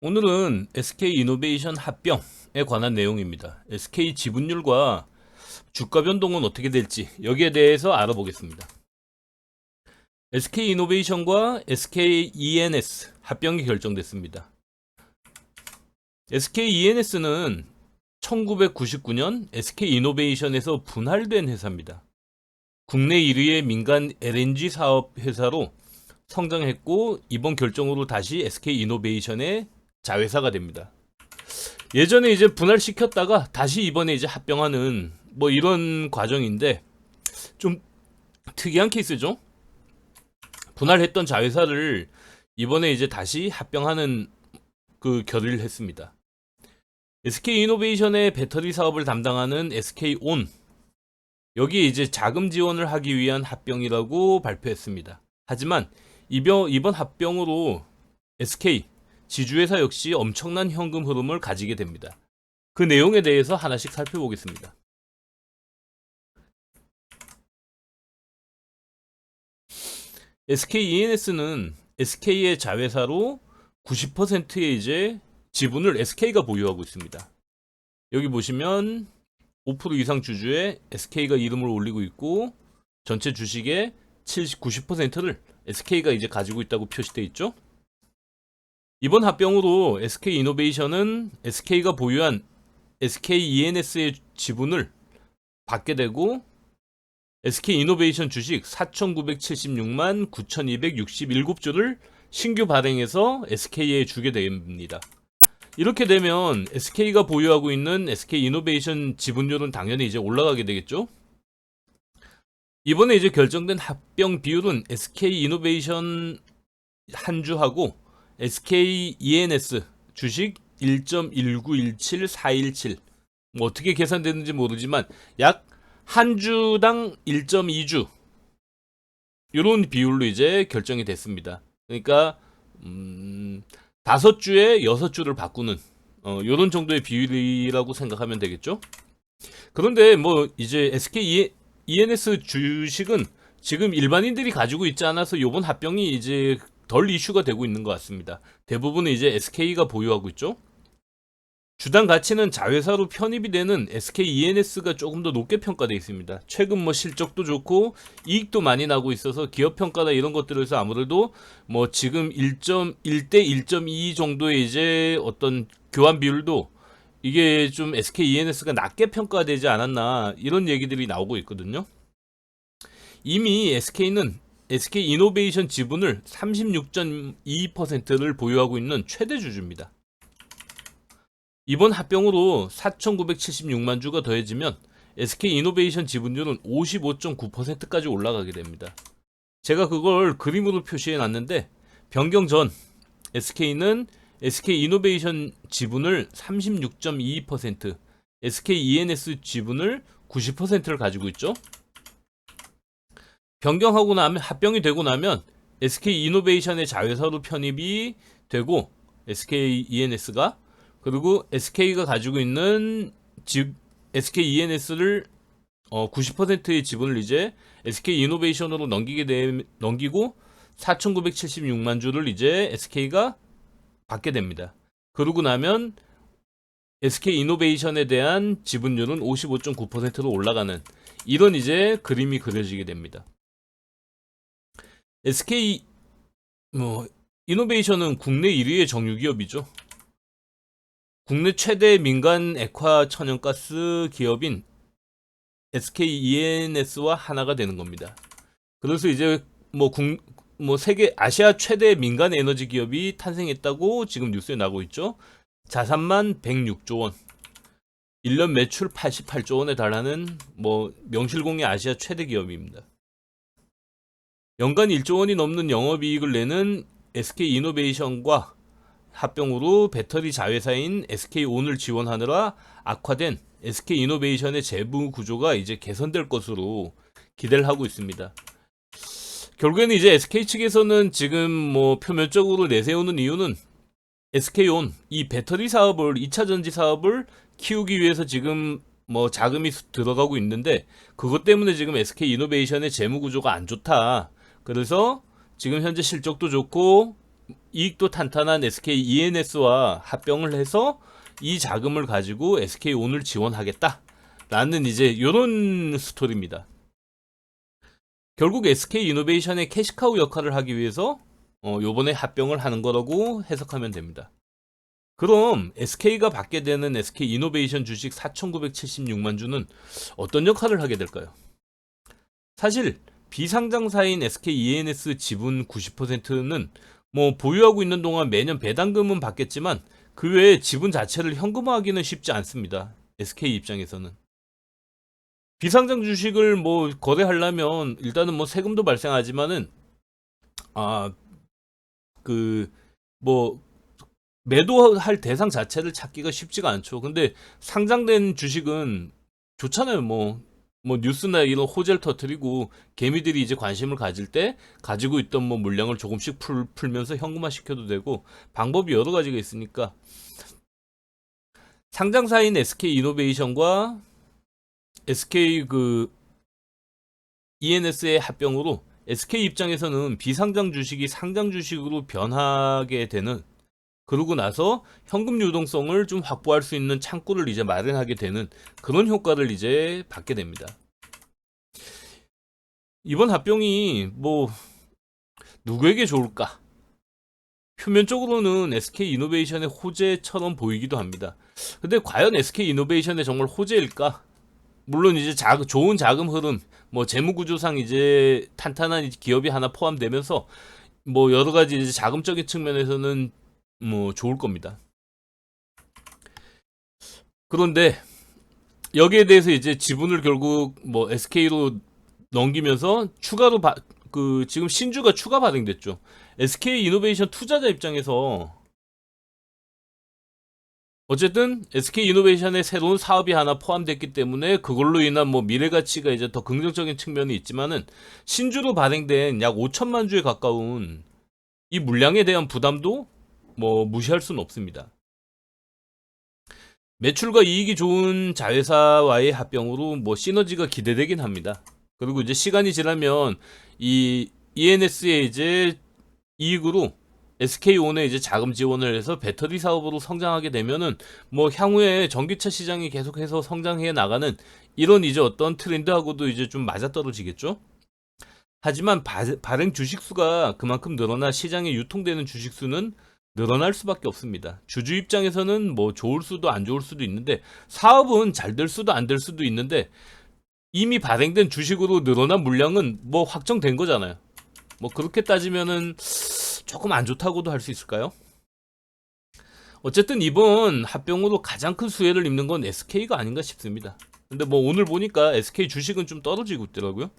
오늘은 SK이노베이션 합병에 관한 내용입니다. SK 지분율과 주가 변동은 어떻게 될지 여기에 대해서 알아보겠습니다. SK이노베이션과 SKENS 합병이 결정됐습니다. SKENS는 1999년 SK이노베이션에서 분할된 회사입니다. 국내 1위의 민간 LNG 사업 회사로 성장했고 이번 결정으로 다시 SK이노베이션의 자회사가 됩니다. 예전에 이제 분할시켰다가 다시 이번에 이제 합병하는 뭐 이런 과정인데 좀 특이한 케이스죠. 분할했던 자회사를 이번에 이제 다시 합병하는 그 결의를 했습니다. SK이노베이션의 배터리 사업을 담당하는 SK온 여기에 이제 자금 지원을 하기 위한 합병이라고 발표했습니다. 하지만 이번 합병으로 SK 지주회사 역시 엄청난 현금 흐름을 가지게 됩니다. 그 내용에 대해서 하나씩 살펴보겠습니다. SKENS는 SK의 자회사로 90%의 이제 지분을 SK가 보유하고 있습니다. 여기 보시면 5% 이상 주주의 SK가 이름을 올리고 있고 전체 주식의 90%를 SK가 이제 가지고 있다고 표시되어 있죠. 이번 합병으로 SK이노베이션은 SK가 보유한 SKENS의 지분을 받게 되고 SK이노베이션 주식 4,976만 9,267주를 신규 발행해서 SK에 주게 됩니다. 이렇게 되면 SK가 보유하고 있는 SK이노베이션 지분율은 당연히 이제 올라가게 되겠죠. 이번에 이제 결정된 합병 비율은 SK이노베이션 한 주하고 SKENS 주식 1.1917417 뭐 어떻게 계산되는지 모르지만 약 한 주당 1.2주 이런 비율로 이제 결정이 됐습니다. 그러니까 5주에 6주를 바꾸는 이런 정도의 비율이라고 생각하면 되겠죠. 그런데 뭐 이제 SKENS 주식은 지금 일반인들이 가지고 있지 않아서 이번 합병이 이제 덜 이슈가 되고 있는 것 같습니다. 대부분은 이제 SK가 보유하고 있죠. 주당 가치는 자회사로 편입이 되는 SKENS가 조금 더 높게 평가되어 있습니다. 최근 뭐 실적도 좋고 이익도 많이 나고 있어서 기업 평가나 이런 것들에서 아무래도 뭐 지금 1.1대 1.2 정도의 이제 어떤 교환 비율도 이게 좀 SKENS가 낮게 평가되지 않았나 이런 얘기들이 나오고 있거든요. 이미 SK는 SK이노베이션 지분을 36.2%를 보유하고 있는 최대 주주입니다. 이번 합병으로 4,976만 주가 더해지면 SK이노베이션 지분율은 55.9%까지 올라가게 됩니다. 제가 그걸 그림으로 표시해 놨는데 변경 전 SK는 SK이노베이션 지분을 36.22%, SKENS 지분을 90%를 가지고 있죠. 변경하고 나면 합병이 되고 나면 SK이노베이션의 자회사로 편입이 되고 SKENS가 그리고 SK가 가지고 있는 SKENS를 90%의 지분을 이제 SK이노베이션으로 넘기고 4,976만 주를 이제 SK가 받게 됩니다. 그러고 나면 SK이노베이션에 대한 지분율은 55.9%로 올라가는 이런 이제 그림이 그려지게 됩니다. SK 이노베이션은 국내 1위의 정유기업이죠. 국내 최대 민간 액화 천연가스 기업인 SKENS와 하나가 되는 겁니다. 그래서 이제 세계 아시아 최대 민간 에너지 기업이 탄생했다고 지금 뉴스에 나오고 있죠. 자산만 106조 원, 1년 매출 88조 원에 달하는 명실공히 아시아 최대 기업입니다. 연간 1조 원이 넘는 영업이익을 내는 SK이노베이션과 합병으로 배터리 자회사인 SK온을 지원하느라 악화된 SK이노베이션의 재무 구조가 이제 개선될 것으로 기대를 하고 있습니다. 결국에는 이제 SK 측에서는 지금 표면적으로 내세우는 이유는 SK온 이 배터리 사업을 2차 전지 사업을 키우기 위해서 지금 자금이 들어가고 있는데 그것 때문에 지금 SK이노베이션의 재무 구조가 안 좋다. 그래서 지금 현재 실적도 좋고 이익도 탄탄한 SK ENS와 합병을 해서 이 자금을 가지고 SK온을 지원하겠다라는 이제 요런 스토리입니다. 결국 SK이노베이션의 캐시카우 역할을 하기 위해서 요번에 합병을 하는 거라고 해석하면 됩니다. 그럼 SK가 받게 되는 SK이노베이션 주식 4,976만 주는 어떤 역할을 하게 될까요? 사실 비상장사인 SKENS 지분 90%는 뭐 보유하고 있는 동안 매년 배당금은 받겠지만 그 외에 지분 자체를 현금화하기는 쉽지 않습니다. SK 입장에서는. 비상장 주식을 뭐 거래하려면 일단은 뭐 세금도 발생하지만은 그 뭐 매도할 대상 자체를 찾기가 쉽지가 않죠. 근데 상장된 주식은 좋잖아요. 뭐 뉴스나 이런 호재를 터뜨리고 개미들이 이제 관심을 가질 때 가지고 있던 뭐 물량을 조금씩 풀면서 현금화 시켜도 되고 방법이 여러 가지가 있으니까 상장사인 SK이노베이션과 SK 그 ENS의 합병으로 SK 입장에서는 비상장 주식이 상장 주식으로 변하게 되는, 그러고 나서 현금 유동성을 좀 확보할 수 있는 창구를 이제 마련하게 되는 그런 효과를 이제 받게 됩니다. 이번 합병이 뭐 누구에게 좋을까? 표면적으로는 SK이노베이션의 호재처럼 보이기도 합니다. 근데 과연 SK이노베이션의 정말 호재일까? 물론 이제 좋은 자금 흐름, 뭐 재무구조상 이제 탄탄한 기업이 하나 포함되면서 뭐 여러 가지 이제 자금적인 측면에서는 뭐 좋을 겁니다. 그런데 여기에 대해서 이제 지분을 결국 뭐 SK로 넘기면서 추가로 지금 신주가 추가 발행됐죠. SK 이노베이션 투자자 입장에서 어쨌든 SK 이노베이션에 새로운 사업이 하나 포함됐기 때문에 그걸로 인한 뭐 미래 가치가 이제 더 긍정적인 측면이 있지만은 신주로 발행된 약 5천만 주에 가까운 이 물량에 대한 부담도 뭐 무시할 수는 없습니다. 매출과 이익이 좋은 자회사와의 합병으로 뭐 시너지가 기대되긴 합니다. 그리고 이제 시간이 지나면 이 ENS의 이제 이익으로 SK온에 이제 자금 지원을 해서 배터리 사업으로 성장하게 되면은 뭐 향후에 전기차 시장이 계속해서 성장해 나가는 이런 이제 어떤 트렌드하고도 이제 좀 맞아떨어지겠죠. 하지만 발행 주식수가 그만큼 늘어나 시장에 유통되는 주식수는 늘어날 수밖에 없습니다. 주주 입장에서는 뭐 좋을 수도 안 좋을 수도 있는데 사업은 잘 될 수도 안 될 수도 있는데 이미 발행된 주식으로 늘어난 물량은 뭐 확정된 거잖아요. 뭐 그렇게 따지면은 조금 안 좋다고도 할 수 있을까요? 어쨌든 이번 합병으로 가장 큰 수혜를 입는 건 SK가 아닌가 싶습니다. 근데 뭐 오늘 보니까 SK 주식은 좀 떨어지고 있더라고요.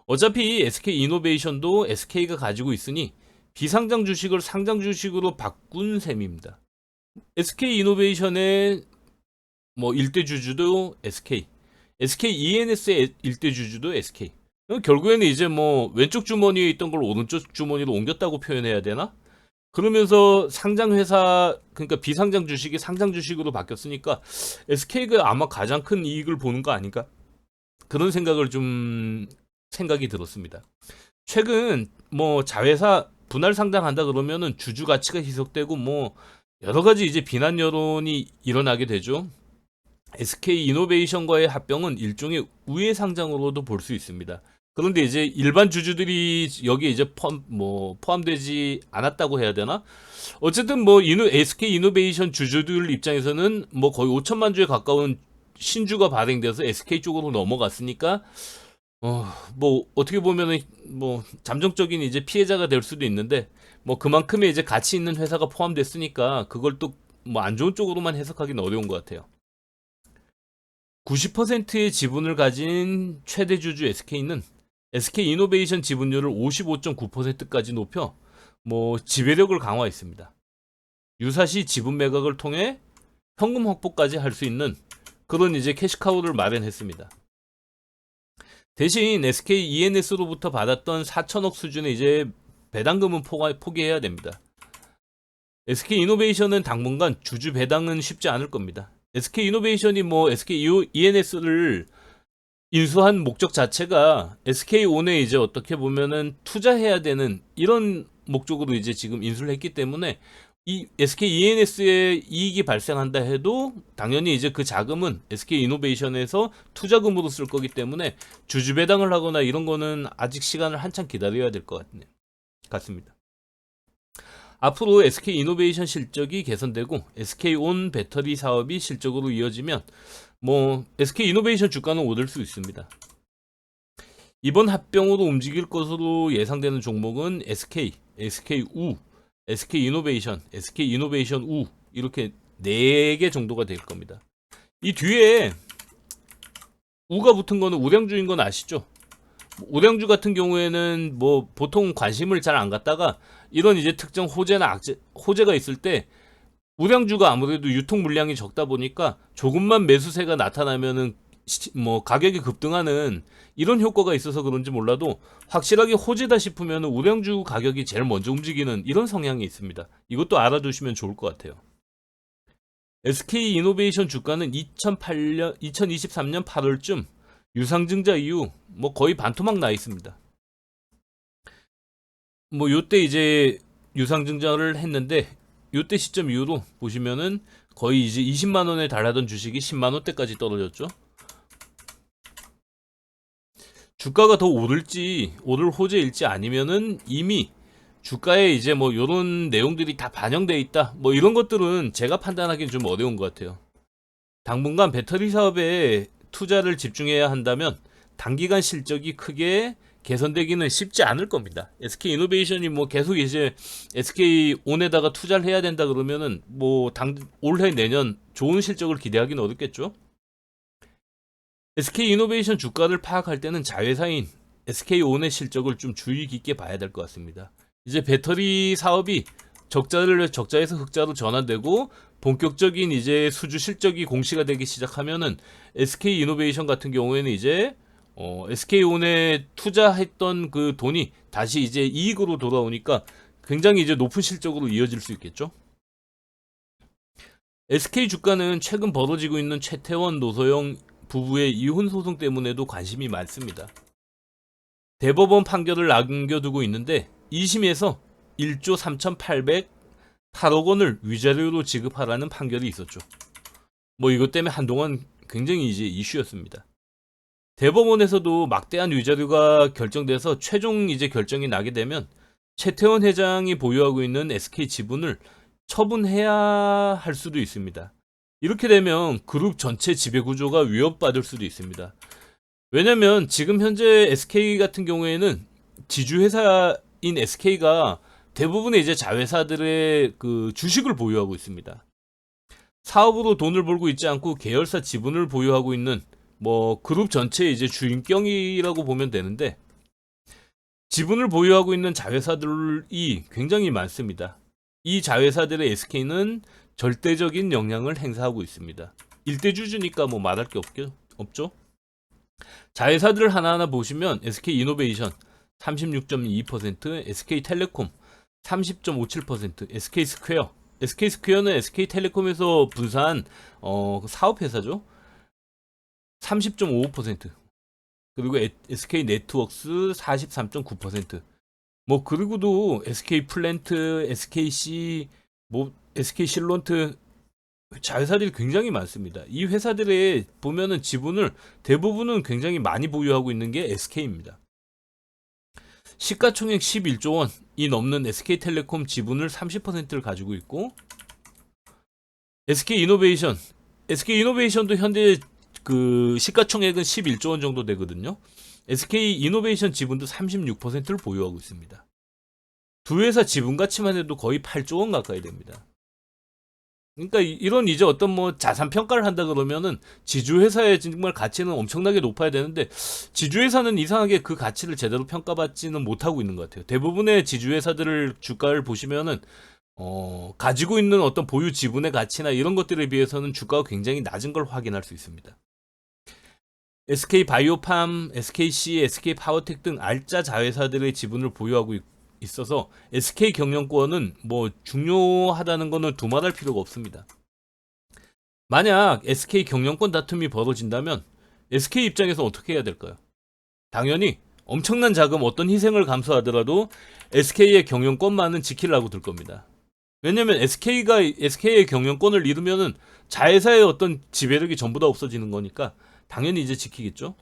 어차피 SK 이노베이션도 SK가 가지고 있으니 비상장 주식을 상장 주식으로 바꾼 셈입니다. SK 이노베이션의 뭐 일대 주주도 SK, SK ENS의 일대 주주도 SK. 결국에는 이제 뭐 왼쪽 주머니에 있던 걸 오른쪽 주머니로 옮겼다고 표현해야 되나? 그러면서 상장 회사, 그러니까 비상장 주식이 상장 주식으로 바뀌었으니까 SK가 아마 가장 큰 이익을 보는 거 아닌가? 그런 생각이 들었습니다. 최근 뭐 자회사 분할 상장한다 그러면은 주주 가치가 희석되고 뭐 여러 가지 이제 비난 여론이 일어나게 되죠. SK 이노베이션과의 합병은 일종의 우회 상장으로도 볼 수 있습니다. 그런데 이제 일반 주주들이 여기에 이제 포함되지 않았다고 해야 되나? 어쨌든 뭐 SK 이노베이션 주주들 입장에서는 뭐 거의 5천만 주에 가까운 신주가 발행돼서 SK 쪽으로 넘어갔으니까 뭐 어떻게 보면은 뭐 잠정적인 이제 피해자가 될 수도 있는데 뭐 그만큼의 이제 가치 있는 회사가 포함됐으니까 그걸 또 뭐 안 좋은 쪽으로만 해석하기는 어려운 것 같아요. 90%의 지분을 가진 최대 주주 SK는 SK 이노베이션 지분율을 55.9%까지 높여 뭐 지배력을 강화했습니다. 유사시 지분 매각을 통해 현금 확보까지 할 수 있는 그런 이제 캐시카우를 마련했습니다. 대신 SK ENS로부터 받았던 4천억 수준의 이제 배당금은 포기해야 됩니다. SK 이노베이션은 당분간 주주 배당은 쉽지 않을 겁니다. SK 이노베이션이 뭐 SK ENS를 인수한 목적 자체가 SK온에 이제 어떻게 보면은 투자해야 되는 이런 목적으로 이제 지금 인수를 했기 때문에 이 SK ENS에 이익이 발생한다 해도 당연히 이제 그 자금은 SK 이노베이션에서 투자금으로 쓸 거기 때문에 주주 배당을 하거나 이런 거는 아직 시간을 한참 기다려야 될 것 같습니다. 앞으로 SK 이노베이션 실적이 개선되고 SK온 배터리 사업이 실적으로 이어지면 뭐 SK 이노베이션 주가는 오를 수 있습니다. 이번 합병으로 움직일 것으로 예상되는 종목은 SK, SKU, SK이노베이션, SK이노베이션 우 이렇게 4개 정도가 될 겁니다. 이 뒤에 우가 붙은 거는 우량주인 건 아시죠? 우량주 같은 경우에는 뭐 보통 관심을 잘 안 갖다가 이런 이제 특정 호재나 호재가 있을 때 우량주가 아무래도 유통 물량이 적다 보니까 조금만 매수세가 나타나면은 뭐 가격이 급등하는 이런 효과가 있어서 그런지 몰라도 확실하게 호재다 싶으면 우량주 가격이 제일 먼저 움직이는 이런 성향이 있습니다. 이것도 알아두시면 좋을 것 같아요. SK 이노베이션 주가는 2023년 8월쯤 유상증자 이후 뭐 거의 반토막 나 있습니다. 뭐 요때 이제 유상증자를 했는데 요때 시점 이후로 보시면은 거의 이제 20만 원에 달하던 주식이 10만 원대까지 떨어졌죠. 주가가 더 오를 호재일지 아니면은 이미 주가에 이제 뭐 요런 내용들이 다 반영돼 있다. 뭐 이런 것들은 제가 판단하기는 좀 어려운 것 같아요. 당분간 배터리 사업에 투자를 집중해야 한다면 단기간 실적이 크게 개선되기는 쉽지 않을 겁니다. SK 이노베이션이 뭐 계속 이제 SK온에다가 투자를 해야 된다 그러면은 뭐 올해 내년 좋은 실적을 기대하기는 어렵겠죠. SK 이노베이션 주가를 파악할 때는 자회사인 SK온의 실적을 좀 주의 깊게 봐야 될 것 같습니다. 이제 배터리 사업이 적자에서 흑자로 전환되고 본격적인 이제 수주 실적이 공시가 되기 시작하면은 SK 이노베이션 같은 경우에는 이제 SK온에 투자했던 그 돈이 다시 이제 이익으로 돌아오니까 굉장히 이제 높은 실적으로 이어질 수 있겠죠. SK 주가는 최근 벌어지고 있는 최태원 노소영 부부의 이혼 소송 때문에도 관심이 많습니다. 대법원 판결을 남겨두고 있는데 2심에서 1조 3,808억 원을 위자료로 지급하라는 판결이 있었죠. 뭐 이것 때문에 한동안 굉장히 이제 이슈였습니다. 대법원에서도 막대한 위자료가 결정돼서 최종 이제 결정이 나게 되면 최태원 회장이 보유하고 있는 SK 지분을 처분해야 할 수도 있습니다. 이렇게 되면 그룹 전체 지배구조가 위협받을 수도 있습니다. 왜냐면 지금 현재 SK 같은 경우에는 지주회사인 SK가 대부분의 이제 자회사들의 그 주식을 보유하고 있습니다. 사업으로 돈을 벌고 있지 않고 계열사 지분을 보유하고 있는 뭐 그룹 전체의 이제 주인격이라고 보면 되는데 지분을 보유하고 있는 자회사들이 굉장히 많습니다. 이 자회사들의 SK는 절대적인 영향을 행사하고 있습니다. 일대주주니까 뭐 말할 게 없죠. 자회사들을 하나하나 보시면 SK 이노베이션 36.2%, SK텔레콤 30.57%, SK스퀘어. SK스퀘어는 SK텔레콤에서 분사한 사업회사죠. 30.55%. 그리고 SK네트웍스 43.9%. 뭐 그리고도 SK플랜트, SKC, 뭐 SK실론트 자회사들이 굉장히 많습니다. 이 회사들의 보면은 지분을 대부분은 굉장히 많이 보유하고 있는 게 SK입니다. 시가총액 11조 원이 넘는 SK텔레콤 지분을 30%를 가지고 있고 SK이노베이션도 현재 그 시가총액은 11조 원 정도 되거든요. SK이노베이션 지분도 36%를 보유하고 있습니다. 두 회사 지분 가치만 해도 거의 8조 원 가까이 됩니다. 그러니까 이런 이제 어떤 뭐 자산 평가를 한다 그러면은 지주회사의 정말 가치는 엄청나게 높아야 되는데 지주회사는 이상하게 그 가치를 제대로 평가받지는 못하고 있는 것 같아요. 대부분의 지주회사들을 주가를 보시면은 가지고 있는 어떤 보유 지분의 가치나 이런 것들에 비해서는 주가가 굉장히 낮은 걸 확인할 수 있습니다. SK바이오팜, SKC, SK파워텍 등 알짜 자회사들의 지분을 보유하고 있어서 SK 경영권은 뭐 중요하다는 거는 두말할 필요가 없습니다. 만약 SK 경영권 다툼이 벌어진다면 SK 입장에서 어떻게 해야 될까요? 당연히 엄청난 자금 어떤 희생을 감수하더라도 SK의 경영권만은 지키려고 들 겁니다. 왜냐면 SK의 경영권을 잃으면은 자회사의 어떤 지배력이 전부 다 없어지는 거니까 당연히 이제 지키겠죠.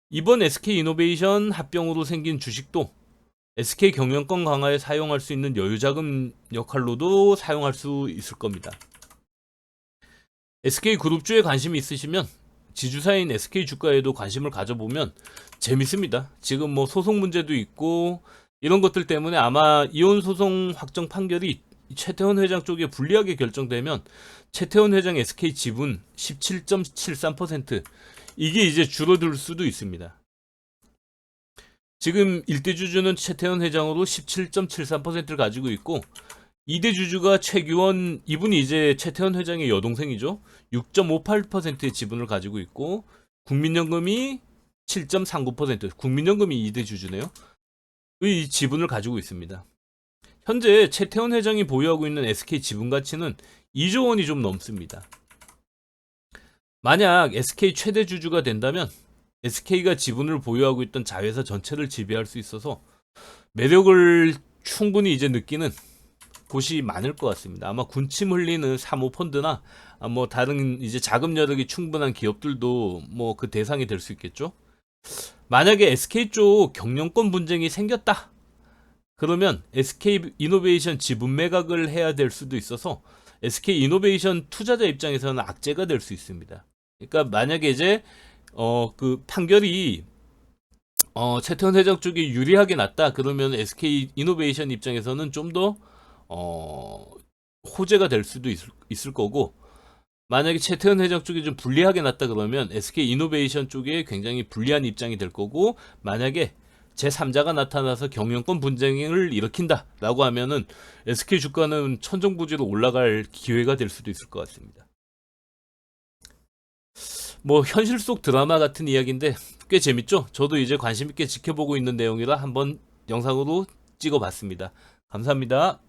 이번 SK이노베이션 합병으로 생긴 주식도 SK 경영권 강화에 사용할 수 있는 여유자금 역할로도 사용할 수 있을 겁니다. SK그룹주에 관심이 있으시면 지주사인 SK 주가에도 관심을 가져보면 재밌습니다. 지금 뭐 소송 문제도 있고 이런 것들 때문에 아마 이혼 소송 확정 판결이 최태원 회장 쪽에 불리하게 결정되면 최태원 회장 SK 지분 17.73% 이게 이제 줄어들 수도 있습니다. 지금 1대 주주는 최태원 회장으로 17.73%를 가지고 있고 2대 주주가 최규원, 이분이 이제 최태원 회장의 여동생이죠. 6.58%의 지분을 가지고 있고 국민연금이 7.39%, 국민연금이 2대 주주네요. 의 지분을 가지고 있습니다. 현재 최태원 회장이 보유하고 있는 SK 지분 가치는 2조 원이 좀 넘습니다. 만약 SK 최대 주주가 된다면 SK가 지분을 보유하고 있던 자회사 전체를 지배할 수 있어서 매력을 충분히 이제 느끼는 곳이 많을 것 같습니다. 아마 군침 흘리는 사모펀드나 뭐 다른 이제 자금 여력이 충분한 기업들도 뭐 그 대상이 될 수 있겠죠. 만약에 SK 쪽 경영권 분쟁이 생겼다. 그러면 SK 이노베이션 지분 매각을 해야 될 수도 있어서 SK 이노베이션 투자자 입장에서는 악재가 될 수 있습니다. 그러니까 만약에 이제 그 판결이 최태원 회장 쪽이 유리하게 났다. 그러면 SK 이노베이션 입장에서는 좀 더 호재가 될 수도 있을 거고, 만약에 최태원 회장 쪽이 좀 불리하게 났다 그러면 SK 이노베이션 쪽에 굉장히 불리한 입장이 될 거고, 만약에 제3자가 나타나서 경영권 분쟁을 일으킨다 라고 하면은 SK 주가는 천정부지로 올라갈 기회가 될 수도 있을 것 같습니다. 뭐 현실 속 드라마 같은 이야기인데 꽤 재밌죠? 저도 이제 관심 있게 지켜보고 있는 내용이라 한번 영상으로 찍어봤습니다. 감사합니다.